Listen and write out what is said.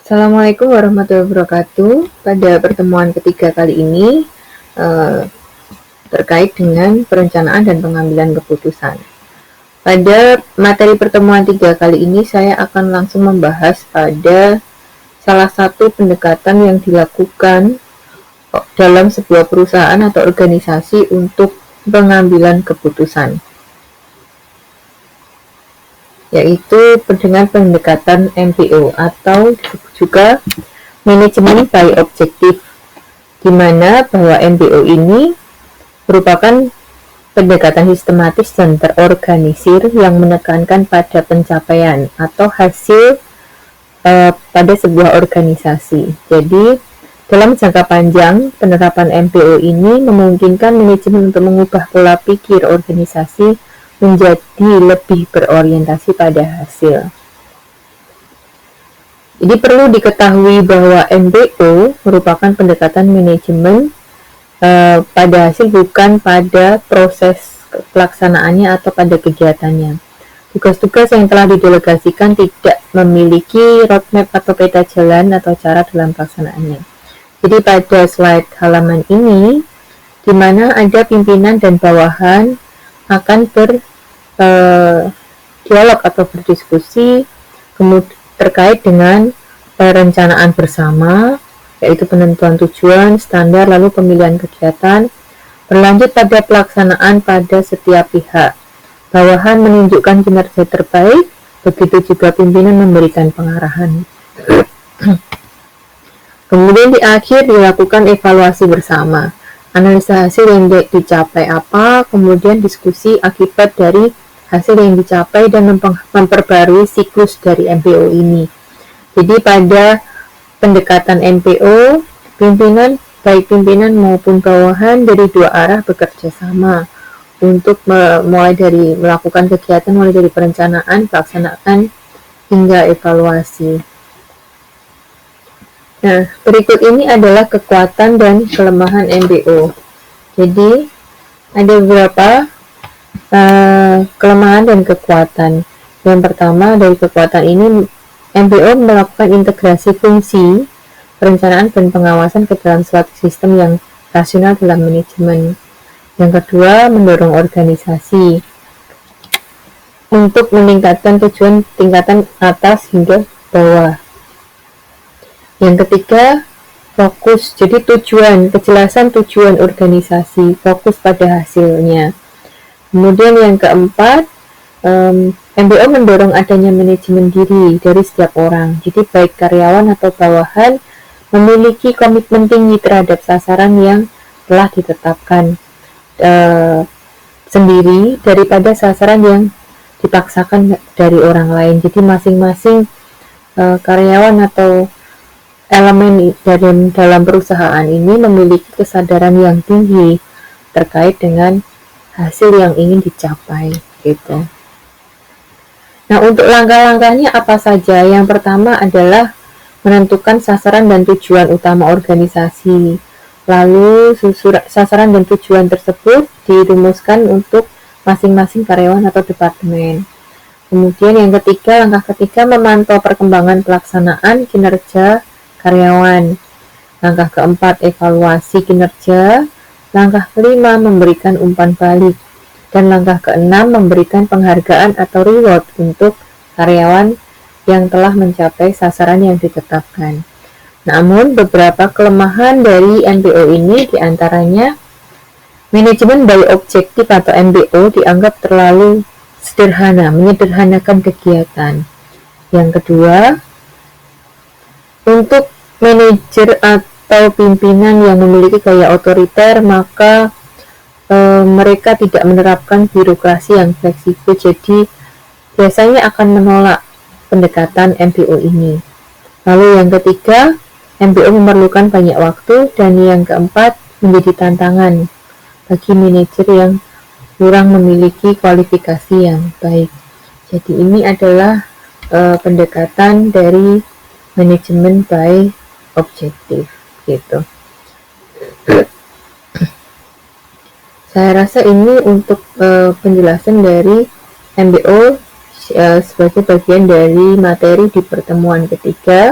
Assalamualaikum warahmatullahi wabarakatuh. Pada pertemuan ketiga kali ini terkait dengan perencanaan dan pengambilan keputusan. Pada materi pertemuan 3 kali ini saya akan langsung membahas pada salah satu pendekatan yang dilakukan dalam sebuah perusahaan atau organisasi untuk pengambilan keputusan, yaitu dengan pendekatan MBO atau disebut juga manajemen by objective, di mana bahwa MBO ini merupakan pendekatan sistematis dan terorganisir yang menekankan pada pencapaian atau hasil pada sebuah organisasi. Jadi, dalam jangka panjang, penerapan MBO ini memungkinkan manajemen untuk mengubah pola pikir organisasi menjadi lebih berorientasi pada hasil. Jadi perlu diketahui bahwa MBO merupakan pendekatan manajemen pada hasil, bukan pada proses pelaksanaannya atau pada kegiatannya. Tugas-tugas yang telah didelegasikan tidak memiliki roadmap atau peta jalan atau cara dalam pelaksanaannya. Jadi pada slide halaman ini, di mana ada pimpinan dan bawahan akan berdialog atau berdiskusi terkait dengan perencanaan bersama, yaitu penentuan tujuan, standar, lalu pemilihan kegiatan, berlanjut pada pelaksanaan pada setiap pihak. Bawahan menunjukkan kinerja terbaik, begitu juga pimpinan memberikan pengarahan. Kemudian di akhir dilakukan evaluasi bersama, analisa hasil yang dicapai apa, kemudian diskusi akibat dari hasil yang dicapai dan memperbarui siklus dari MBO ini. Jadi pada pendekatan MBO, baik pimpinan maupun bawahan dari dua arah bekerja sama untuk mulai dari melakukan kegiatan, mulai dari perencanaan, pelaksanaan, hingga evaluasi. Nah, berikut ini adalah kekuatan dan kelemahan MBO. Jadi, ada beberapa kelemahan dan kekuatan. Yang pertama, dari kekuatan ini, MBO melakukan integrasi fungsi, perencanaan, dan pengawasan ke dalam suatu sistem yang rasional dalam manajemen. Yang kedua, mendorong organisasi untuk meningkatkan tujuan tingkatan atas hingga bawah. Yang ketiga, fokus. Jadi kejelasan tujuan organisasi, fokus pada hasilnya. Kemudian yang keempat, MBO mendorong adanya manajemen diri dari setiap orang. Jadi baik karyawan atau bawahan memiliki komitmen tinggi terhadap sasaran yang telah ditetapkan sendiri daripada sasaran yang dipaksakan dari orang lain. Jadi masing-masing karyawan atau elemen dalam perusahaan ini memiliki kesadaran yang tinggi terkait dengan hasil yang ingin dicapai gitu. Nah, untuk langkah-langkahnya apa saja? Yang pertama adalah menentukan sasaran dan tujuan utama organisasi. Lalu sasaran dan tujuan tersebut dirumuskan untuk masing-masing karyawan atau departemen. Kemudian yang ketiga, langkah ketiga, memantau perkembangan pelaksanaan kinerja karyawan. Langkah keempat, evaluasi kinerja. Langkah kelima, memberikan umpan balik. Dan langkah keenam, memberikan penghargaan atau reward untuk karyawan yang telah mencapai sasaran yang ditetapkan. Namun, beberapa kelemahan dari MBO ini diantaranya manajemen by objektif atau MBO dianggap terlalu sederhana, menyederhanakan kegiatan. Yang kedua, untuk manajer atau pimpinan yang memiliki gaya otoriter, maka mereka tidak menerapkan birokrasi yang fleksibel, jadi biasanya akan menolak pendekatan MBO ini. Lalu yang ketiga, MBO memerlukan banyak waktu, dan yang keempat, menjadi tantangan bagi manajer yang kurang memiliki kualifikasi yang baik. Jadi ini adalah pendekatan dari manajemen by objektif gitu. Saya rasa ini untuk penjelasan dari MBO sebagai bagian dari materi di pertemuan ketiga.